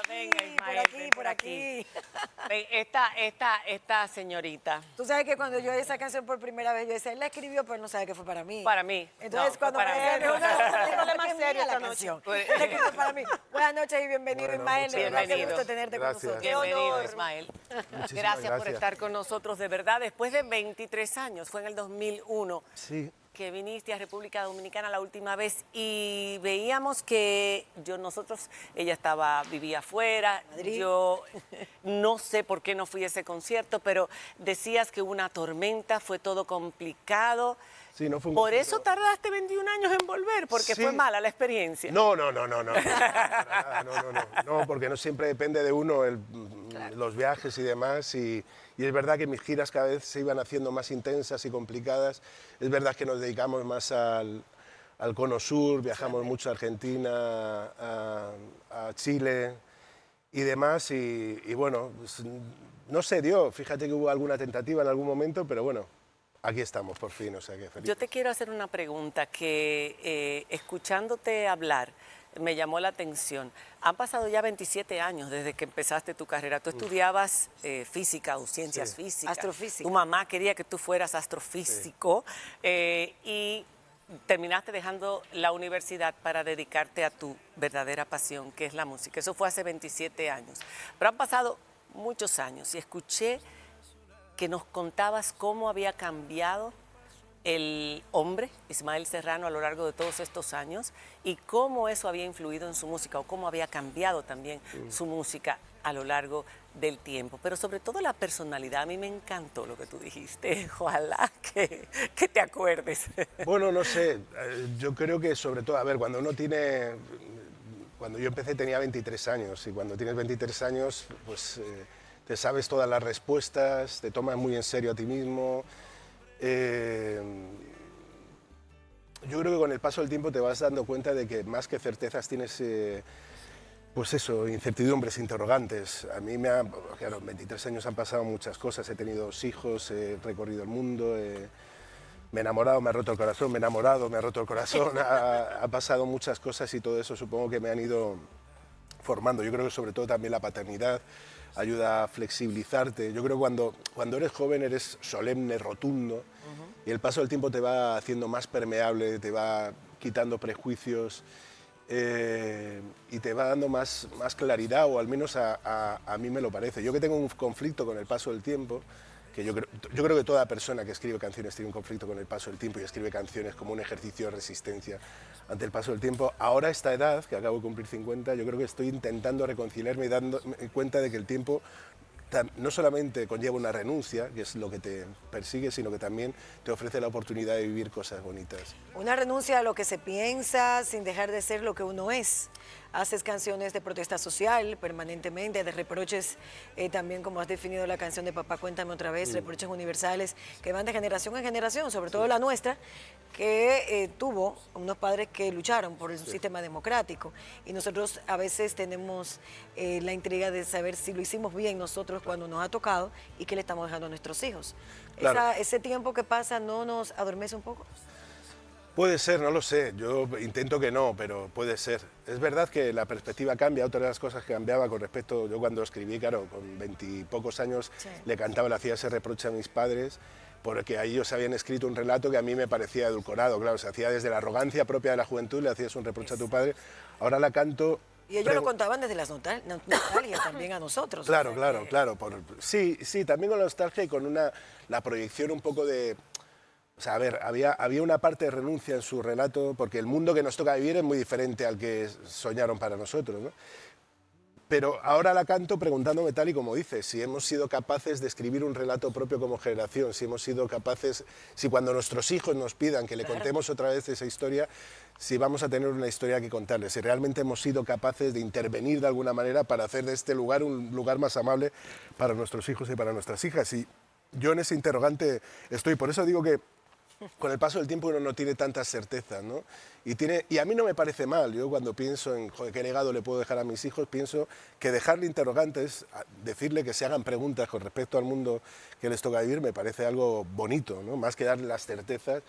venga, Ismael, por aquí, ven por aquí. Ven, esta señorita. Tú sabes que cuando yo oí esa canción por primera vez, yo decía, él la escribió, pero no sabe que fue para mí. Para mí. Entonces, No, cuando para me mí. dijo, no, Problema que serio mía la esta canción. noche. Él la escribió para mí. Buenas noches y bienvenido, Bueno, Ismael. muchas De verdad, qué gracias. gusto tenerte Gracias. con nosotros. Bienvenido, Ismael. Muchísimas Gracias por gracias. estar con nosotros, de verdad. Después de 23 años, fue en el 2001. Sí. Que viniste a República Dominicana la última vez y veíamos que ella vivía afuera, Madrid. yo no sé por qué no fui a ese concierto, pero decías que hubo una tormenta, fue todo complicado. Sí, no fue un Por concierto. eso tardaste 21 años en volver, porque Sí. fue mala la experiencia. No. Para nada, no, porque no siempre depende de uno los viajes y demás. Y es verdad que mis giras cada vez se iban haciendo más intensas y complicadas. Es verdad que nos dedicamos más al Cono Sur, viajamos mucho a Argentina, a Chile y demás. Y bueno, pues, no se dio. Fíjate que hubo alguna tentativa en algún momento, pero bueno, aquí estamos por fin, o sea que feliz. Yo te quiero hacer una pregunta que escuchándote hablar me llamó la atención. Han pasado ya 27 años desde que empezaste tu carrera. Tú estudiabas física o ciencias Sí. físicas. Astrofísica. Tu mamá quería que tú fueras astrofísico y terminaste dejando la universidad para dedicarte a tu verdadera pasión, que es la música. Eso fue hace 27 años. Pero han pasado muchos años y escuché que nos contabas cómo había cambiado el hombre, Ismael Serrano, a lo largo de todos estos años y cómo eso había influido en su música o cómo había cambiado también su música a lo largo del tiempo. Pero sobre todo la personalidad, a mí me encantó lo que tú dijiste, ojalá que te acuerdes. Bueno, no sé, yo creo que sobre todo, a ver, cuando yo empecé tenía 23 años y cuando tienes 23 años, pues te sabes todas las respuestas, te tomas muy en serio a ti mismo. Yo creo que con el paso del tiempo te vas dando cuenta de que más que certezas tienes, pues eso, incertidumbres, interrogantes. A mí claro, en 23 años han pasado muchas cosas, he tenido 2 hijos, he recorrido el mundo, me he enamorado, me ha roto el corazón, me he enamorado, me ha roto el corazón, ha pasado muchas cosas y todo eso supongo que me han ido formando. Yo creo que sobre todo también la paternidad ayuda a flexibilizarte. Yo creo que cuando eres joven eres solemne, rotundo, y el paso del tiempo te va haciendo más permeable, te va quitando prejuicios y te va dando más claridad, o al menos a mí me lo parece. Yo que tengo un conflicto con el paso del tiempo, que yo creo que toda persona que escribe canciones tiene un conflicto con el paso del tiempo y escribe canciones como un ejercicio de resistencia ante el paso del tiempo. Ahora a esta edad, que acabo de cumplir 50, yo creo que estoy intentando reconciliarme y dándome cuenta de que el tiempo no solamente conlleva una renuncia, que es lo que te persigue, sino que también te ofrece la oportunidad de vivir cosas bonitas. Una renuncia a lo que se piensa sin dejar de ser lo que uno es. Haces canciones de protesta social permanentemente, de reproches, también como has definido la canción de Papá Cuéntame Otra Vez, reproches universales que van de generación en generación, sobre todo la nuestra, que tuvo unos padres que lucharon por un sistema democrático. Y nosotros a veces tenemos la intriga de saber si lo hicimos bien nosotros cuando nos ha tocado y qué le estamos dejando a nuestros hijos. Claro. Ese tiempo que pasa no nos adormece un poco. Puede ser, no lo sé, yo intento que no, pero puede ser. Es verdad que la perspectiva cambia, otra de las cosas que cambiaba con respecto, yo cuando escribí, claro, con 20 y pocos años, Sí. le hacía ese reproche a mis padres, porque a ellos habían escrito un relato que a mí me parecía edulcorado, claro, se hacía desde la arrogancia propia de la juventud, le hacías un reproche a tu padre, ahora la canto... Y ellos lo contaban desde las nostalgias también a nosotros. Claro, O sea, claro. Sí, también con la nostalgia y con la proyección un poco de... O sea, a ver, había una parte de renuncia en su relato, porque el mundo que nos toca vivir es muy diferente al que soñaron para nosotros, ¿no? Pero ahora la canto preguntándome tal y como dices, si hemos sido capaces de escribir un relato propio como generación, si hemos sido capaces, si cuando nuestros hijos nos pidan que le contemos otra vez esa historia, si vamos a tener una historia que contarles, si realmente hemos sido capaces de intervenir de alguna manera para hacer de este lugar un lugar más amable para nuestros hijos y para nuestras hijas. Y yo en ese interrogante estoy, por eso digo que con el paso del tiempo uno no tiene tantas certezas, ¿no? Y a mí no me parece mal, yo cuando pienso en joder, qué legado le puedo dejar a mis hijos, pienso que dejarle interrogantes, decirle que se hagan preguntas con respecto al mundo que les toca vivir, me parece algo bonito, ¿no? Más que darle las certezas.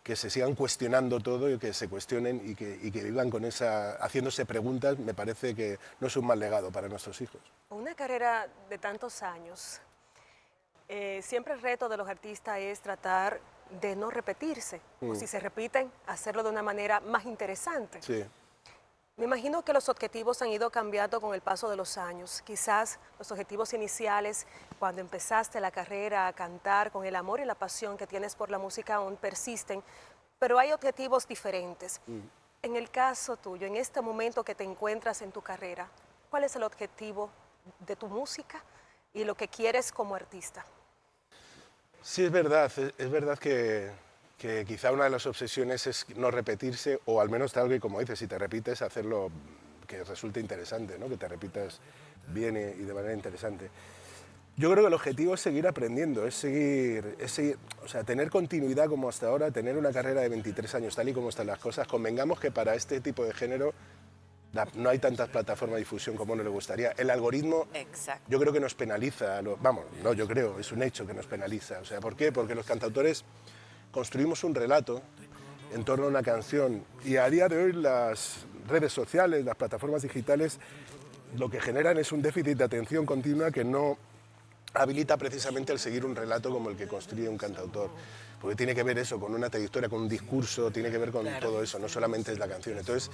que se sigan cuestionando todo y que se cuestionen y que vivan con haciéndose preguntas, me parece que no es un mal legado para nuestros hijos. Una carrera de tantos años, siempre el reto de los artistas es tratar de no repetirse, o si se repiten, hacerlo de una manera más interesante. Sí. Me imagino que los objetivos han ido cambiando con el paso de los años. Quizás los objetivos iniciales, cuando empezaste la carrera a cantar, con el amor y la pasión que tienes por la música aún persisten, pero hay objetivos diferentes. En el caso tuyo, en este momento que te encuentras en tu carrera, ¿cuál es el objetivo de tu música y lo que quieres como artista? Sí, es verdad que quizá una de las obsesiones es no repetirse, o al menos tal que, como dices, si te repites, hacerlo que resulte interesante, ¿no? Que te repitas bien y de manera interesante. Yo creo que el objetivo es seguir aprendiendo, es seguir, o sea, tener continuidad como hasta ahora, tener una carrera de 23 años tal y como están las cosas. Convengamos que para este tipo de género no hay tantas plataformas de difusión como nos le gustaría. El algoritmo, Exacto. yo creo que nos penaliza, vamos, no yo creo, es un hecho que nos penaliza. O sea, ¿por qué? Porque los cantautores construimos un relato en torno a una canción y a día de hoy las redes sociales, las plataformas digitales, lo que generan es un déficit de atención continua que no habilita precisamente el seguir un relato como el que construye un cantautor, porque tiene que ver eso con una trayectoria, con un discurso, tiene que ver con todo eso, no solamente es la canción. Entonces,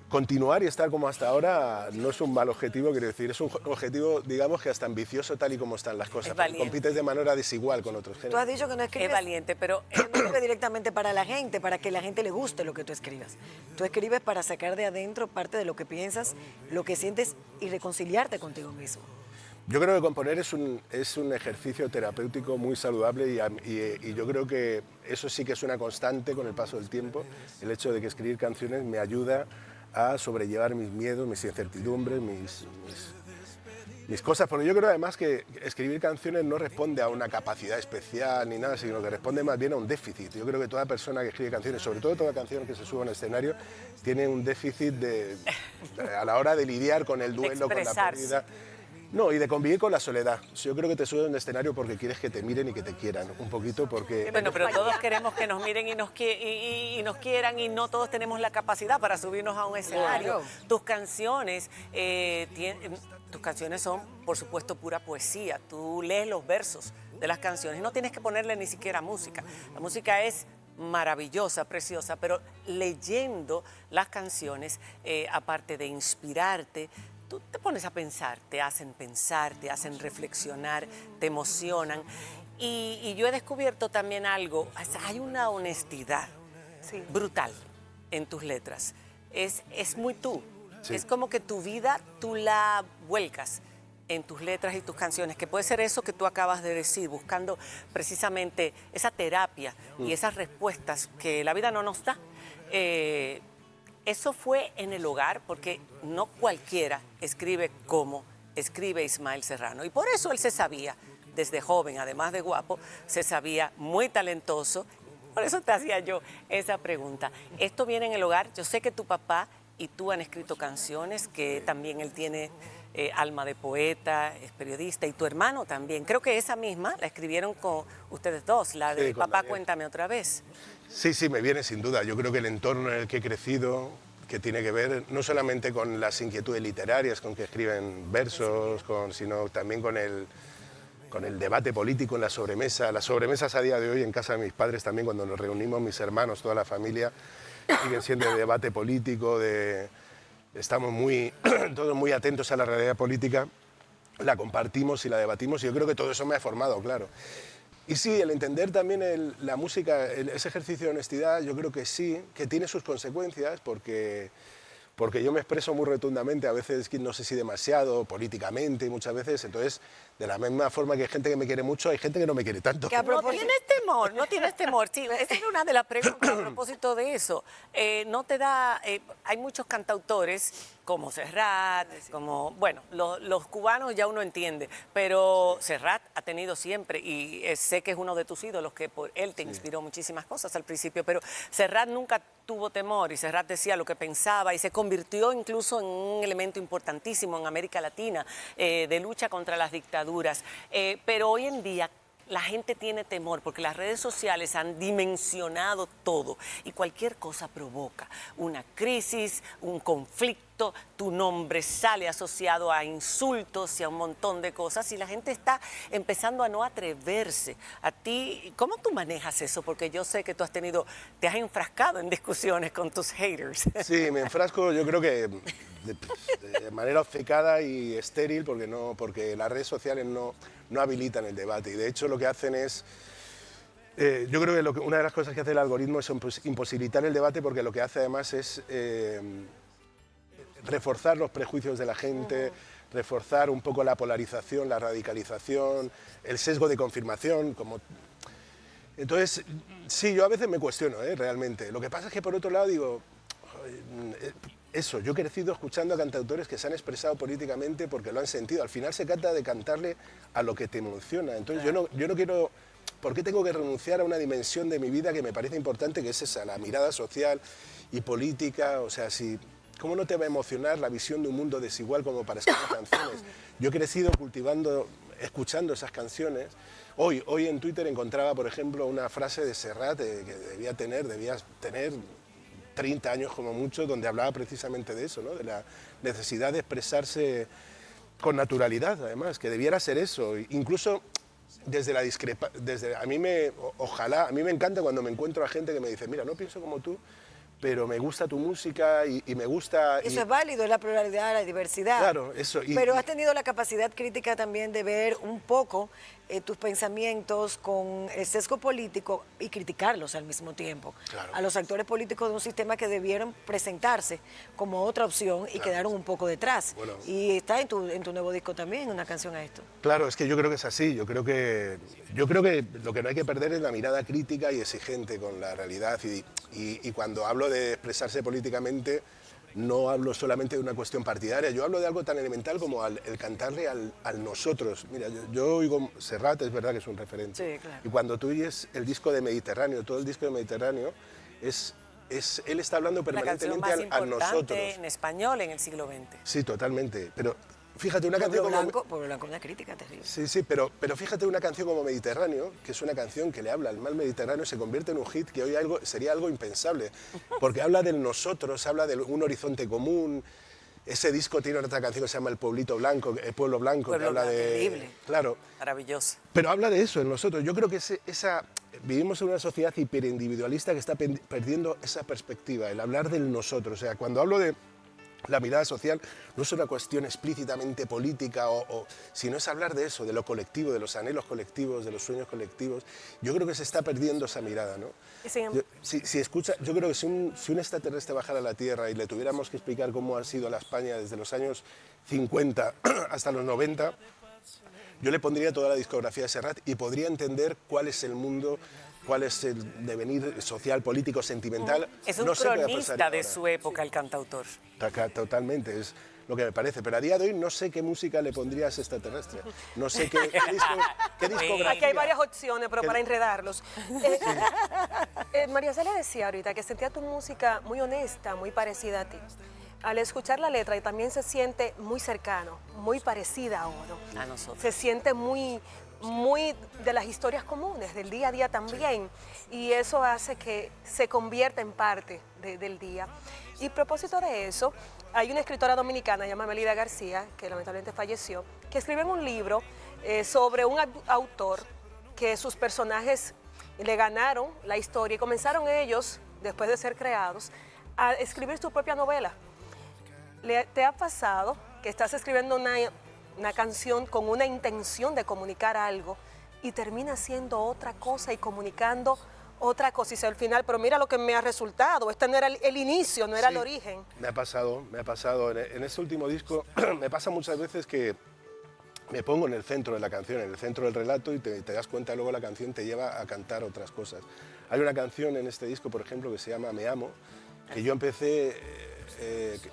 continuar y estar como hasta ahora no es un mal objetivo, quiero decir, es un objetivo, digamos, que hasta ambicioso tal y como están las cosas. Compites de manera desigual con otros géneros. Tú has dicho que no escribes. Es valiente, pero No escribes directamente para la gente, para que la gente le guste lo que tú escribas. Tú escribes para sacar de adentro parte de lo que piensas, lo que sientes y reconciliarte contigo mismo. Yo creo que componer es un ejercicio terapéutico muy saludable y yo creo que eso sí que es una constante con el paso del tiempo. El hecho de que escribir canciones me ayuda a sobrellevar mis miedos, mis incertidumbres, mis cosas, porque yo creo además que escribir canciones no responde a una capacidad especial ni nada, sino que responde más bien a un déficit. Yo creo que toda persona que escribe canciones, sobre todo toda canción que se sube a un escenario, tiene un déficit a la hora de lidiar con el duelo, con la pérdida. No, y de convivir con la soledad. Yo creo que te subes a un escenario porque quieres que te miren y que te quieran, un poquito porque... Bueno, pero todos queremos que nos miren y nos quieran y no todos tenemos la capacidad para subirnos a un escenario. Claro. Tus canciones, tus canciones son, por supuesto, pura poesía. Tú lees los versos de las canciones y no tienes que ponerle ni siquiera música. La música es maravillosa, preciosa, pero leyendo las canciones, aparte de inspirarte, tú te pones a pensar, te hacen reflexionar, te emocionan. Y yo he descubierto también algo, hay una honestidad brutal en tus letras. Es muy tú. Sí. Es como que tu vida tú la vuelcas en tus letras y tus canciones, que puede ser eso que tú acabas de decir, buscando precisamente esa terapia y esas respuestas que la vida no nos da. Eso fue en el hogar, porque no cualquiera escribe como escribe Ismael Serrano. Y por eso él se sabía, desde joven, además de guapo, se sabía muy talentoso. Por eso te hacía yo esa pregunta. Esto viene en el hogar. Yo sé que tu papá y tú han escrito canciones, que también él tiene alma de poeta, es periodista, y tu hermano también. Creo que esa misma la escribieron con ustedes dos, la de Papá, Daniel. Cuéntame otra vez. Sí, me viene sin duda. Yo creo que el entorno en el que he crecido, que tiene que ver no solamente con las inquietudes literarias, con que escriben versos, sino también con el debate político en la sobremesa. Las sobremesas a día de hoy en casa de mis padres también, cuando nos reunimos, mis hermanos, toda la familia, siguen siendo de debate político, estamos todos muy atentos a la realidad política, la compartimos y la debatimos, y yo creo que todo eso me ha formado, claro. Y sí, el entender también la música, ese ejercicio de honestidad, yo creo que sí, que tiene sus consecuencias, porque yo me expreso muy rotundamente, a veces no sé si demasiado, políticamente, muchas veces, entonces, de la misma forma que hay gente que me quiere mucho, hay gente que no me quiere tanto. No tienes temor, sí, esa es una de las preguntas a propósito de eso. No te da, hay muchos cantautores, como Serrat, como, bueno, los cubanos ya uno entiende, pero Serrat ha tenido siempre, y sé que es uno de tus ídolos, que por él te inspiró muchísimas cosas al principio, pero Serrat nunca tuvo temor, y Serrat decía lo que pensaba, y se convirtió incluso en un elemento importantísimo en América Latina, de lucha contra las dictaduras. Pero hoy en día, la gente tiene temor porque las redes sociales han dimensionado todo y cualquier cosa provoca una crisis, un conflicto, tu nombre sale asociado a insultos y a un montón de cosas y la gente está empezando a no atreverse. A ti, ¿cómo tú manejas eso? Porque yo sé que tú te has enfrascado en discusiones con tus haters. Sí, me enfrasco, yo creo que de manera obcecada y estéril, porque las redes sociales no habilitan el debate y de hecho lo que hacen es, yo creo que una de las cosas que hace el algoritmo es imposibilitar el debate porque lo que hace además es reforzar los prejuicios de la gente, reforzar un poco la polarización, la radicalización, el sesgo de confirmación, Entonces, sí, yo a veces me cuestiono, realmente. Lo que pasa es que por otro lado digo, eso, yo he crecido escuchando a cantautores que se han expresado políticamente porque lo han sentido. Al final se trata de cantarle a lo que te emociona. Entonces yo no quiero... ¿Por qué tengo que renunciar a una dimensión de mi vida que me parece importante, que es esa, la mirada social y política? O sea, ¿cómo no te va a emocionar la visión de un mundo desigual como para escribir canciones? Yo he crecido escuchando esas canciones. Hoy en Twitter encontraba, por ejemplo, una frase de Serrat que debías tener 30 años como mucho, donde hablaba precisamente de eso, ¿no? De la necesidad de expresarse con naturalidad, además, que debiera ser eso. Incluso desde la discrepancia, a mí me encanta cuando me encuentro a gente que me dice, mira, no pienso como tú, pero me gusta tu música y me gusta... Eso es válido, es la pluralidad, la diversidad. Claro, eso. Pero has tenido la capacidad crítica también de ver un poco tus pensamientos con el sesgo político y criticarlos al mismo tiempo. Claro. A los actores políticos de un sistema que debieron presentarse como otra opción y quedaron un poco detrás. Bueno. Y está en tu nuevo disco también una canción a esto. Claro, es que yo creo que es así. Yo creo que lo que no hay que perder es la mirada crítica y exigente con la realidad. Y cuando hablo de expresarse políticamente, no hablo solamente de una cuestión partidaria, yo hablo de algo tan elemental como el cantarle al nosotros. Mira, yo oigo Serrat, es verdad que es un referente. Sí, claro. Y cuando tú oyes el disco de Mediterráneo, todo el disco de Mediterráneo, él está hablando La canción permanentemente más a nosotros. importante en español en el siglo XX. Sí, totalmente. Pero fíjate, una canción como... Pueblo Blanco, una crítica terrible. Sí, pero fíjate, una canción como Mediterráneo, que es una canción que le habla al mal Mediterráneo, se convierte en un hit que hoy sería algo impensable, porque habla del nosotros, habla de un horizonte común. Ese disco tiene otra canción que se llama El Pueblito Blanco, El Pueblo Blanco, que habla de... terrible. Claro. Maravilloso. Pero habla de eso en nosotros. Yo creo que vivimos en una sociedad hiperindividualista que está perdiendo esa perspectiva, el hablar del nosotros. O sea, cuando hablo de la mirada social, no es una cuestión explícitamente política, sino es hablar de eso, de lo colectivo, de los anhelos colectivos, de los sueños colectivos. Yo creo que se está perdiendo esa mirada, ¿no? Yo creo que si un extraterrestre bajara a la Tierra y le tuviéramos que explicar cómo ha sido la España desde los años 50 hasta los 90, yo le pondría toda la discografía de Serrat y podría entender cuál es el mundo, cuál es el devenir social, político, sentimental. Es un No se puede cronista apreciar de ahora. su época, el cantautor. Totalmente, es lo que me parece. Pero a día de hoy no sé qué música le pondría a ese extraterrestre. No sé qué discografía. Aquí hay varias opciones, pero para enredarlos. María Celia decía ahorita que sentía tu música muy honesta, muy parecida a ti. Al escuchar la letra y también se siente muy cercano, muy parecida a Oro. A nosotros. Se siente muy de las historias comunes, del día a día también. Y eso hace que se convierta en parte del día. Y a propósito de eso, hay una escritora dominicana llamada Melida García, que lamentablemente falleció, que escribe un libro sobre un autor que sus personajes le ganaron la historia y comenzaron ellos, después de ser creados, a escribir su propia novela. ¿Te ha pasado que estás escribiendo una canción con una intención de comunicar algo y termina siendo otra cosa y comunicando otra cosa? Y dice al final, pero mira lo que me ha resultado, este no era el inicio, no era el origen. Me ha pasado. En este último disco me pasa muchas veces que me pongo en el centro de la canción, en el centro del relato y te das cuenta, luego la canción te lleva a cantar otras cosas. Hay una canción en este disco, por ejemplo, que se llama Me Amo, que yo empecé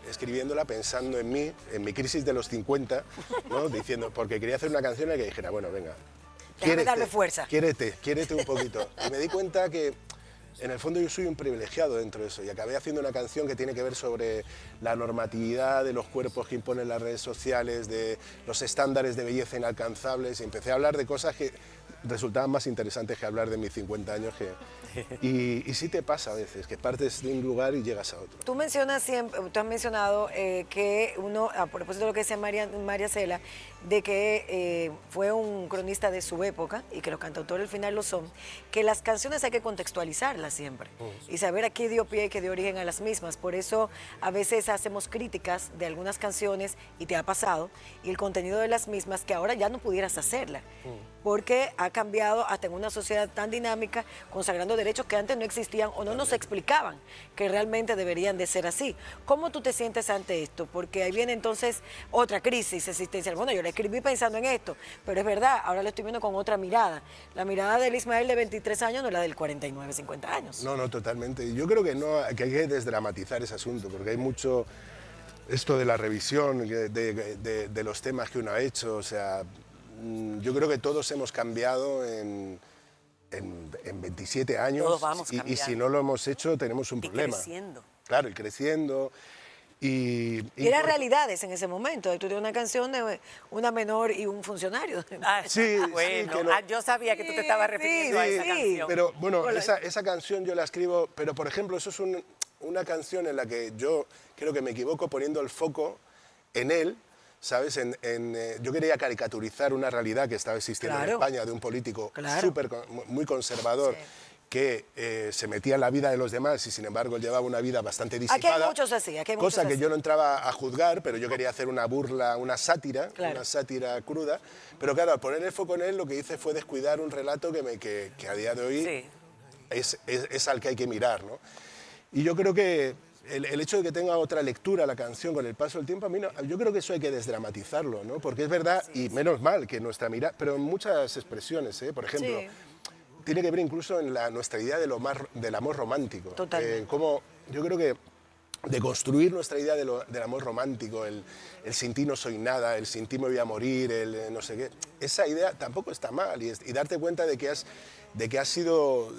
escribiéndola pensando en mí, en mi crisis de los 50, ¿no? Diciendo, porque quería hacer una canción en la que dijera, bueno, venga, déjame darle fuerza. Quiérete un poquito. Y me di cuenta que en el fondo yo soy un privilegiado dentro de eso y acabé haciendo una canción que tiene que ver sobre la normatividad de los cuerpos que imponen las redes sociales, de los estándares de belleza inalcanzables y empecé a hablar de cosas resultaban más interesantes que hablar de mis 50 años. Y sí te pasa a veces, que partes de un lugar y llegas a otro. Tú mencionas siempre, tú has mencionado que uno, a propósito de lo que decía María Cela, de que fue un cronista de su época y que los cantautores al final lo son, que las canciones hay que contextualizarlas siempre y saber a qué dio pie y qué dio origen a las mismas. Por eso a veces hacemos críticas de algunas canciones, y te ha pasado, y el contenido de las mismas que ahora ya no pudieras hacerla, porque ha cambiado hasta en una sociedad tan dinámica, consagrando derechos que antes no existían o no nos explicaban que realmente deberían de ser así. ¿Cómo tú te sientes ante esto? Porque ahí viene entonces otra crisis existencial. Bueno, yo la escribí pensando en esto, pero es verdad, ahora lo estoy viendo con otra mirada. La mirada del Ismael de 23 años no es la del 49, 50 años. No, no, totalmente. Yo creo que, no, que hay que desdramatizar ese asunto, porque hay mucho esto de la revisión de los temas que uno ha hecho. O sea, yo creo que todos hemos cambiado en 27 años. Todos vamos y si no lo hemos hecho, tenemos un problema. Y creciendo. Claro, y creciendo. Y eran realidades en ese momento. Tú tienes una canción de una menor y un funcionario. Sí, bueno, sí, que yo sabía que tú te estabas refiriendo a esa canción. Pero bueno, esa canción yo la escribo, pero por ejemplo, eso es una canción en la que yo creo que me equivoco poniendo el foco en él, ¿sabes? Yo quería caricaturizar una realidad que estaba existiendo en España de un político muy conservador. Sí. Que se metía en la vida de los demás y sin embargo él llevaba una vida bastante disipada. Aquí hay muchos así, cosa que yo no entraba a juzgar, pero yo quería hacer una burla, una sátira cruda. Pero claro, al poner el foco en él lo que hice fue descuidar un relato que a día de hoy es al que hay que mirar, ¿no? Y yo creo que el hecho de que tenga otra lectura la canción con el paso del tiempo, a mí yo creo que eso hay que desdramatizarlo, ¿no? Porque es verdad, y menos mal que nuestra mirada, pero en muchas expresiones, por ejemplo, tiene que ver incluso en nuestra idea del amor romántico. Totalmente. Yo creo que de construir nuestra idea del amor romántico, el sin ti no soy nada, el sin ti me voy a morir, el no sé qué, esa idea tampoco está mal y darte cuenta de que has sido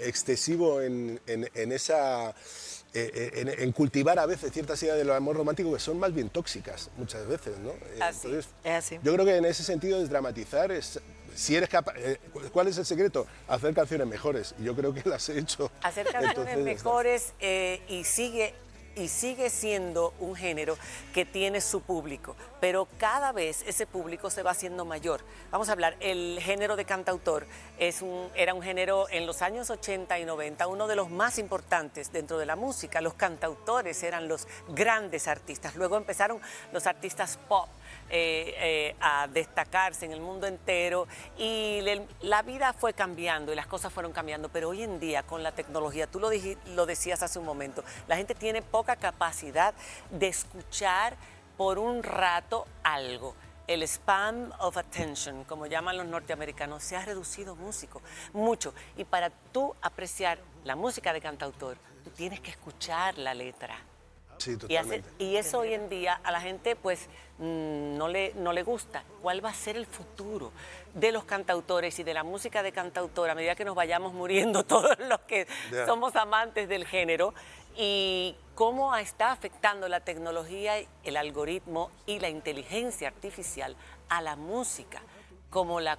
excesivo en cultivar a veces ciertas ideas del amor romántico que son más bien tóxicas muchas veces, ¿no? Entonces, es así. Yo creo que en ese sentido desdramatizar es, si eres capaz, ¿cuál es el secreto? Hacer canciones mejores. Y yo creo que las he hecho. Hacer canciones mejores y sigue siendo un género que tiene su público, pero cada vez ese público se va haciendo mayor. Vamos a hablar, el género de cantautor era un género en los años 80 y 90, uno de los más importantes dentro de la música. Los cantautores eran los grandes artistas, luego empezaron los artistas pop a destacarse en el mundo entero y la vida fue cambiando y las cosas fueron cambiando, pero hoy en día con la tecnología, tú lo decías hace un momento, la gente tiene poca capacidad de escuchar por un rato algo. El span of attention, como llaman los norteamericanos, se ha reducido mucho. Y para tú apreciar la música de cantautor, tú tienes que escuchar la letra. Sí, totalmente. Y eso hoy en día a la gente pues no le gusta. ¿Cuál va a ser el futuro de los cantautores y de la música de cantautor a medida que nos vayamos muriendo todos los que somos amantes del género? Y cómo está afectando la tecnología, el algoritmo y la inteligencia artificial a la música como la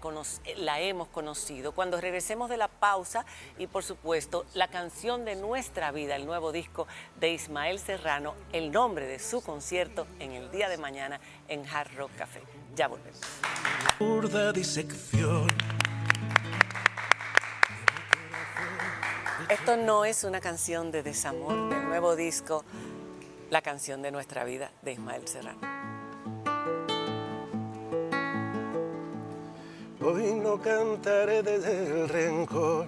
hemos conocido. Cuando regresemos de la pausa y por supuesto la canción de nuestra vida, el nuevo disco de Ismael Serrano, el nombre de su concierto en el día de mañana en Hard Rock Café. Ya volvemos. Burda disección. Esto no es una canción de desamor del nuevo disco, la canción de nuestra vida de Ismael Serrano. Hoy no cantaré desde el rencor.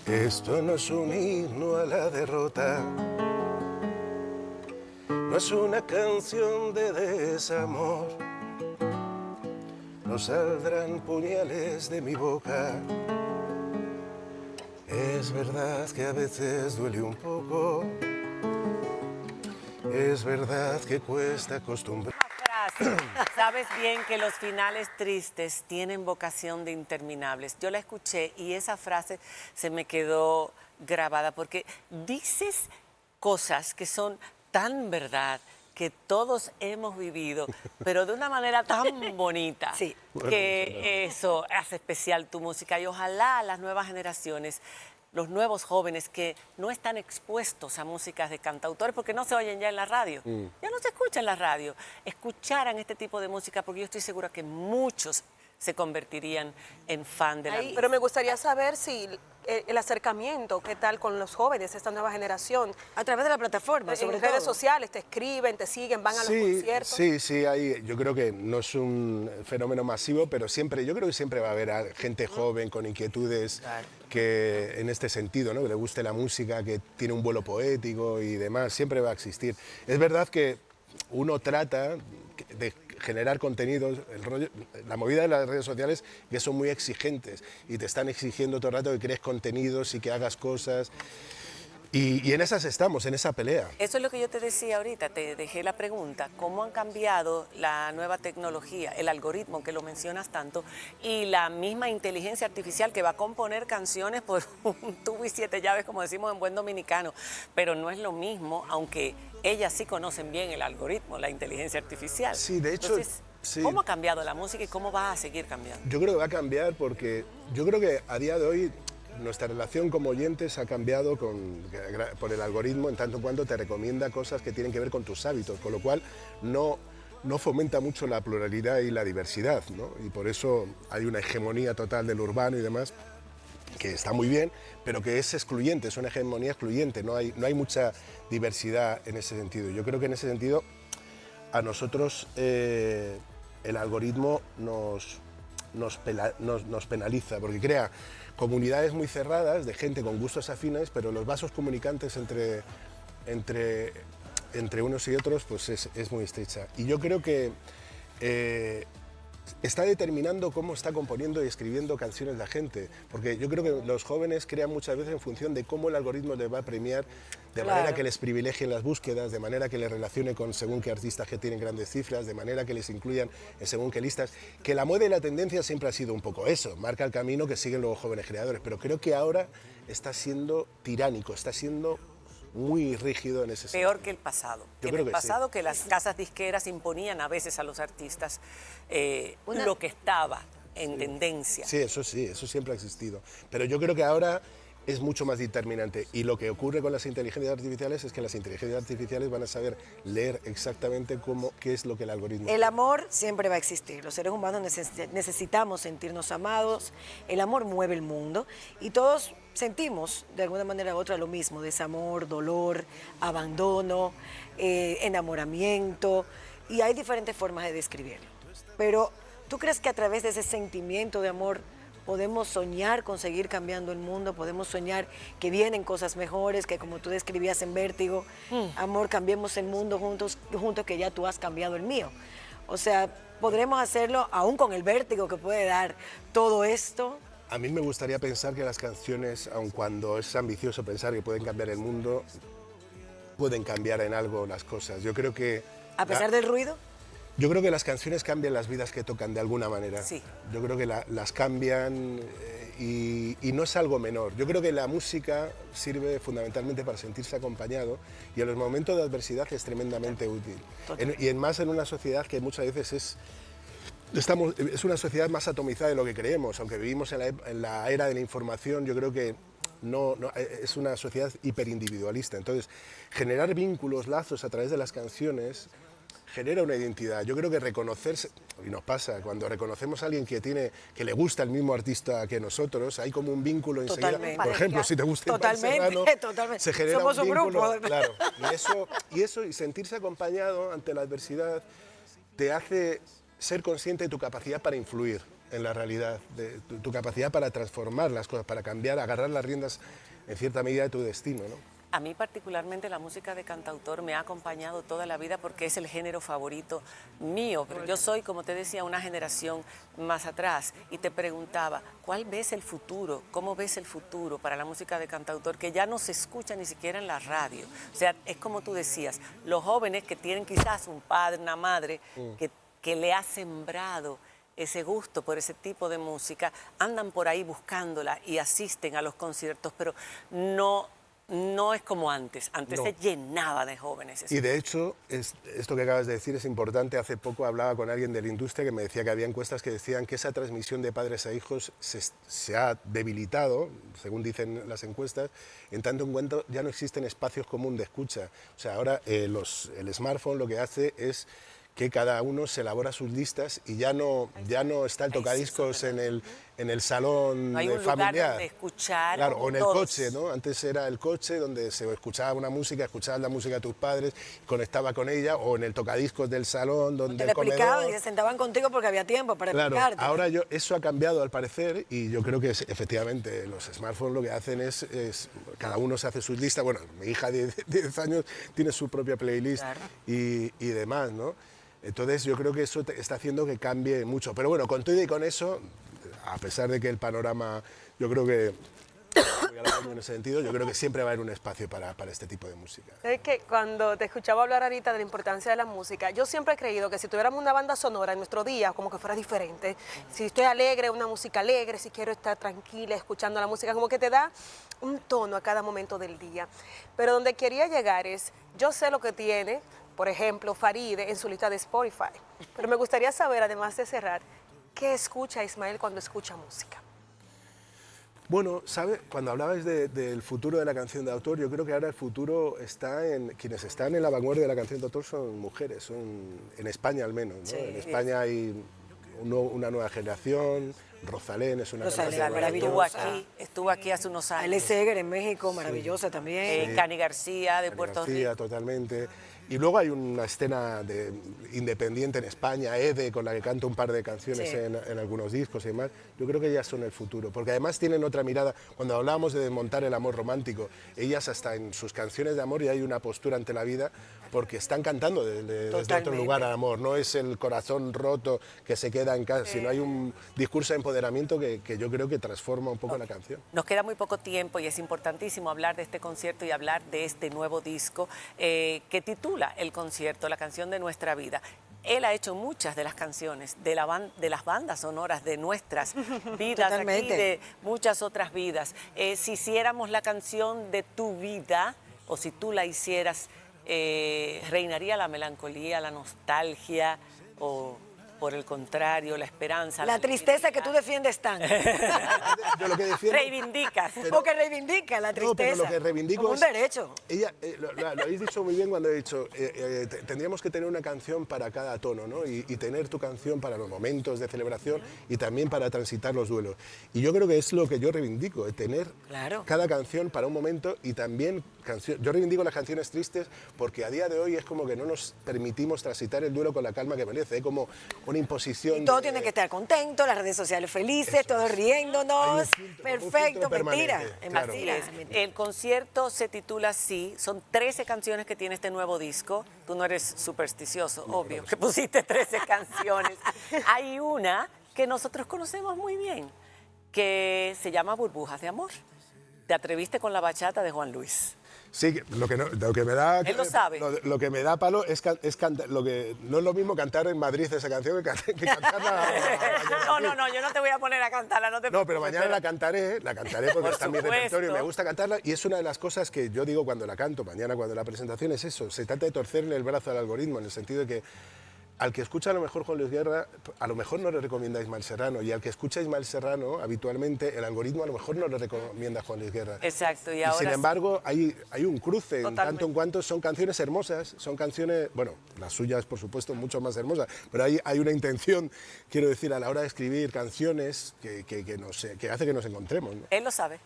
Esto no es un himno a la derrota. No es una canción de desamor. No saldrán puñales de mi boca. Es verdad que a veces duele un poco. Es verdad que cuesta acostumbrar. Sabes bien que los finales tristes tienen vocación de interminables. Yo la escuché y esa frase se me quedó grabada porque dices cosas que son tan verdad que todos hemos vivido, pero de una manera tan bonita, Sí. que eso hace especial tu música. Y ojalá las nuevas generaciones, los nuevos jóvenes que no están expuestos a músicas de cantautores porque no se oyen ya en la radio, ya no se escucha en la radio, escucharan este tipo de música, porque yo estoy segura que muchos se convertirían en fan de la música. Pero me gustaría saber si el acercamiento, ¿qué tal con los jóvenes, esta nueva generación? A través de la plataforma, sobre En redes todo. sociales, te escriben, te siguen, van a los conciertos. Sí, yo creo que no es un fenómeno masivo, pero yo creo que siempre va a haber gente joven con inquietudes que en este sentido, ¿no? Que le guste la música, que tiene un vuelo poético y demás, siempre va a existir. Es verdad que uno trata de generar contenidos, la movida de las redes sociales que son muy exigentes y te están exigiendo todo el rato que crees contenidos y que hagas cosas. Y en esas estamos, en esa pelea. Eso es lo que yo te decía ahorita, te dejé la pregunta, ¿cómo han cambiado la nueva tecnología, el algoritmo que lo mencionas tanto, y la misma inteligencia artificial que va a componer canciones por un tubo y 7 llaves, como decimos en buen dominicano? Pero no es lo mismo, aunque ellas sí conocen bien el algoritmo, la inteligencia artificial. Sí, de hecho, entonces, sí. ¿cómo ha cambiado la música y cómo va a seguir cambiando? Yo creo que va a cambiar porque yo creo que a día de hoy nuestra relación como oyentes ha cambiado por el algoritmo, en tanto cuanto te recomienda cosas que tienen que ver con tus hábitos, con lo cual no fomenta mucho la pluralidad y la diversidad, ¿no? Y por eso hay una hegemonía total del urbano y demás, que está muy bien, pero que es excluyente, es una hegemonía excluyente, no hay mucha diversidad en ese sentido. Yo creo que en ese sentido a nosotros el algoritmo nos penaliza, porque crea comunidades muy cerradas de gente con gustos afines, pero los vasos comunicantes entre unos y otros pues es muy estrecha. Y yo creo que está determinando cómo está componiendo y escribiendo canciones la gente, porque yo creo que los jóvenes crean muchas veces en función de cómo el algoritmo les va a premiar, de manera que les privilegien las búsquedas, de manera que les relacione con según qué artistas que tienen grandes cifras, de manera que les incluyan en según qué listas, que la moda y la tendencia siempre ha sido un poco eso, marca el camino que siguen los jóvenes creadores, pero creo que ahora está siendo tiránico, está siendo muy rígido en ese sentido. Peor que el pasado. Yo En creo el que pasado sí. que las casas disqueras imponían a veces a los artistas lo que estaba en tendencia. Sí, eso siempre ha existido. Pero yo creo que ahora es mucho más determinante. Y lo que ocurre con las inteligencias artificiales es que las inteligencias artificiales van a saber leer exactamente qué es lo que el algoritmo... El amor siempre va a existir. Los seres humanos necesitamos sentirnos amados. El amor mueve el mundo y todos sentimos de alguna manera u otra lo mismo: desamor, dolor, abandono, enamoramiento, y hay diferentes formas de describirlo. Pero ¿tú crees que a través de ese sentimiento de amor podemos soñar con seguir cambiando el mundo? Podemos soñar que vienen cosas mejores, que como tú describías en Vértigo, amor, cambiemos el mundo juntos, que ya tú has cambiado el mío. O sea, ¿podremos hacerlo aún con el vértigo que puede dar todo esto? A mí me gustaría pensar que las canciones, aun cuando es ambicioso pensar que pueden cambiar el mundo, pueden cambiar en algo las cosas. Yo creo que... ¿A pesar del ruido? Yo creo que las canciones cambian las vidas que tocan de alguna manera. Sí. Yo creo que las cambian y no es algo menor. Yo creo que la música sirve fundamentalmente para sentirse acompañado y en los momentos de adversidad es tremendamente útil. Y más en una sociedad que muchas veces es una sociedad más atomizada de lo que creemos. Aunque vivimos en la era de la información, yo creo que es una sociedad hiperindividualista. Entonces, generar vínculos, lazos a través de las canciones genera una identidad. Yo creo que reconocerse, y nos pasa, cuando reconocemos a alguien que le gusta el mismo artista que nosotros, hay como un vínculo enseguida. Totalmente. Por ejemplo, si te gusta Iván Serrano, Totalmente. se genera Somos un vínculo. grupo. Claro. Y sentirse acompañado ante la adversidad te hace ser consciente de tu capacidad para influir en la realidad, de tu capacidad para transformar las cosas, para cambiar, agarrar las riendas en cierta medida de tu destino, ¿no? A mí particularmente la música de cantautor me ha acompañado toda la vida porque es el género favorito mío. Pero yo soy, como te decía, una generación más atrás y te preguntaba, ¿cuál ves el futuro? ¿Cómo ves el futuro para la música de cantautor que ya no se escucha ni siquiera en la radio? O sea, es como tú decías, los jóvenes que tienen quizás un padre, una madre que le ha sembrado ese gusto por ese tipo de música, andan por ahí buscándola y asisten a los conciertos, pero no no es como antes. Antes No. se llenaba de jóvenes. Y de hecho, esto que acabas de decir es importante. Hace poco hablaba con alguien de la industria que me decía que había encuestas que decían que esa transmisión de padres a hijos se ha debilitado, según dicen las encuestas, en tanto en cuanto ya no existen espacios comunes de escucha. O sea, ahora el smartphone lo que hace es que cada uno se elabora sus listas y ya no está el tocadiscos en el salón No hay un lugar familiar. donde escuchar. Claro, o en el todos. coche, ¿no? Antes era el coche donde se escuchaba una música, escuchabas la música de tus padres, conectaba con ella, o en el tocadiscos del salón, donde Te el lo explicaban comedor. y se sentaban contigo porque había tiempo para Claro, explicarte. ahora eso ha cambiado al parecer y yo creo que efectivamente los smartphones lo que hacen es cada uno se hace sus listas. Bueno, mi hija de 10 años tiene su propia playlist y demás, ¿no? Entonces yo creo que eso está haciendo que cambie mucho. Pero bueno, con todo y con eso, a pesar de que el panorama, yo creo que, en ese sentido, yo creo que siempre va a haber un espacio para este tipo de música. Es que cuando te escuchaba hablar ahorita de la importancia de la música, yo siempre he creído que si tuviéramos una banda sonora en nuestro día, como que fuera diferente. Si estoy alegre, una música alegre, si quiero estar tranquila escuchando la música, como que te da un tono a cada momento del día. Pero donde quería llegar es, yo sé lo que tiene, por ejemplo, Faride en su lista de Spotify, pero me gustaría saber, además de cerrar, ¿qué escucha Ismael cuando escucha música? Bueno, ¿sabes? Cuando hablabais del futuro de la canción de autor, yo creo que ahora el futuro está en... Quienes están en la vanguardia de la canción de autor son mujeres, en España al menos, ¿no? Sí. En España hay una nueva generación, Rosalén es una Rosalén, cantante maravillosa. Estuvo aquí hace unos años. Ale Seger en México, maravillosa también. Cani García de Cani Puerto García, Rico. totalmente. Y luego hay una escena independiente en España, Ede, con la que canta un par de canciones Sí. en algunos discos y demás. Yo creo que ellas son el futuro, porque además tienen otra mirada. Cuando hablábamos de desmontar el amor romántico, ellas hasta en sus canciones de amor ya hay una postura ante la vida, porque están cantando desde otro Totalmente. lugar al amor. No es el corazón roto que se queda en casa, sino hay un discurso de empoderamiento que yo creo que transforma un poco la canción. Nos queda muy poco tiempo y es importantísimo hablar de este concierto y hablar de este nuevo disco que titula el concierto, La canción de nuestra vida. Él ha hecho muchas de las canciones de las bandas sonoras de nuestras vidas, aquí Totalmente. de muchas otras vidas. Si hiciéramos la canción de tu vida, o si tú la hicieras, reinaría la melancolía, la nostalgia, o por el contrario, la esperanza. La tristeza que tú defiendes tanto. Yo lo que defiendo... Reivindicas. O que reivindica la tristeza. No, pero lo que reivindico como un es... derecho. Ella, lo habéis dicho muy bien cuando he dicho, tendríamos que tener una canción para cada tono, ¿no? Y tener tu canción para los momentos de celebración y también para transitar los duelos. Y yo creo que es lo que yo reivindico, tener Claro. cada canción para un momento y también yo reivindico las canciones tristes porque a día de hoy es como que no nos permitimos transitar el duelo con la calma que merece, es como una imposición. Y todo de- tiene que estar contento, las redes sociales felices, todos riéndonos. Hay un filtro, un Perfecto, filtro mentira. permanente, Es claro. Así mentira, es. es mentira. El concierto se titula así. Son 13 canciones que tiene este nuevo disco. Tú no eres supersticioso, obvio, que pusiste 13 canciones. Hay una que nosotros conocemos muy bien, que se llama Burbujas de Amor. Te atreviste con la bachata de Juan Luis. Sí, lo que me da... Él lo sabe. Lo que me da palo es cantar, no es lo mismo cantar en Madrid esa canción que cantarla... No, yo no te voy a poner a cantarla, no te No, pero preocupes, mañana la cantaré porque Por está en mi supuesto. repertorio y me gusta cantarla. Y es una de las cosas que yo digo cuando la canto, mañana cuando la presentación es eso. Se trata de torcerle el brazo al algoritmo, en el sentido de que al que escucha a lo mejor Juan Luis Guerra, a lo mejor no le recomienda a Ismael Serrano. Y al que escucha a Ismael Serrano, habitualmente, el algoritmo a lo mejor no le recomienda a Juan Luis Guerra. Exacto, y Y ahora sin sí. embargo, hay un cruce, en Totalmente. tanto en cuanto son canciones hermosas, son canciones, bueno, las suyas, por supuesto, mucho más hermosas, pero hay una intención, quiero decir, a la hora de escribir canciones que hace que nos encontremos, ¿no? Él lo sabe.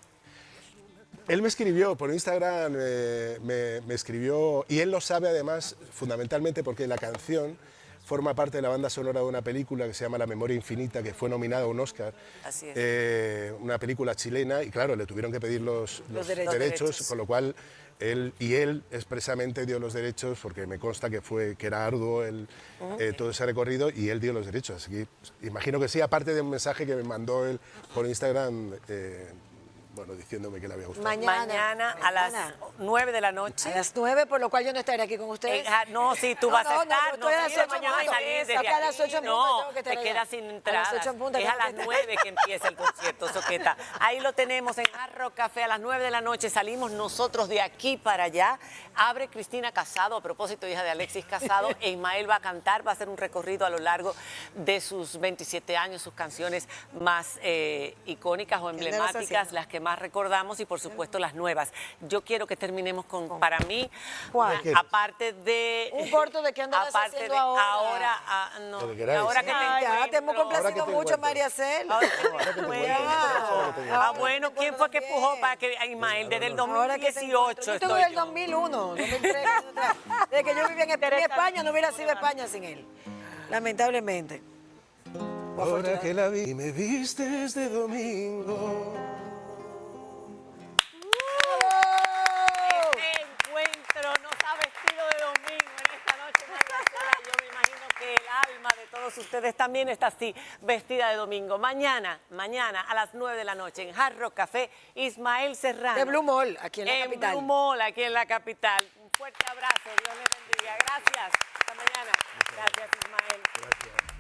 Él me escribió por Instagram, me escribió, y él lo sabe además, fundamentalmente porque la canción forma parte de la banda sonora de una película que se llama La memoria infinita, que fue nominada a un Oscar. Así es. Una película chilena, y claro, le tuvieron que pedir los derechos. derechos, con lo cual él expresamente dio los derechos, porque me consta que era arduo todo ese recorrido, y él dio los derechos. Así que imagino que sí, aparte de un mensaje que me mandó él por Instagram, bueno, diciéndome que le había gustado. Mañana a las 9 de la noche. A las 9, por lo cual yo no estaré aquí con ustedes. No, sí, tú vas a estar. No, estoy a las 8 mañana en punto. salir desde Acá a las aquí. 8 en punto No, tengo que te estar allá. quedas sin A las entrada. 8 en punto Es tengo a que las estar. 9 que empieza el concierto, Soqueta. Ahí lo tenemos en Hard Rock Café a las 9 de la noche. Salimos nosotros de aquí para allá. Abre Cristina Casado, a propósito, hija de Alexis Casado. E Ismael va a cantar, va a hacer un recorrido a lo largo de sus 27 años, sus canciones más icónicas o emblemáticas, las que más recordamos y por supuesto las nuevas. Yo quiero que terminemos con, para mí, ¿Cuál? aparte de... Un corto de qué andas aparte haciendo de, ahora. no, Lo que queráis. ahora que te Ya, te hemos encuentro. complacido te mucho, encuentro. María Cel. Ahora que te Ahora que te encuentro. encuentro. Bueno, ¿quién fue que empujó para que a Ismael desde el Ahora que te encuentro. 2018 Yo estoy estuve en el yo? 2001, 2003. Desde que yo vivía en España, no hubiera sido España sin él. Lamentablemente. Ahora que la vi y me vistes de domingo. Este encuentro nos ha vestido de domingo en esta noche, María Cela. Yo me imagino que el alma de todos ustedes también está así, vestida de domingo. Mañana a las 9 de la noche en Hard Rock Café, Ismael Serrano. De Blue Mall, aquí en la capital. Blue Mall, aquí en la capital. Un fuerte abrazo, Dios les bendiga. Gracias. Hasta mañana. Gracias, Ismael. Gracias.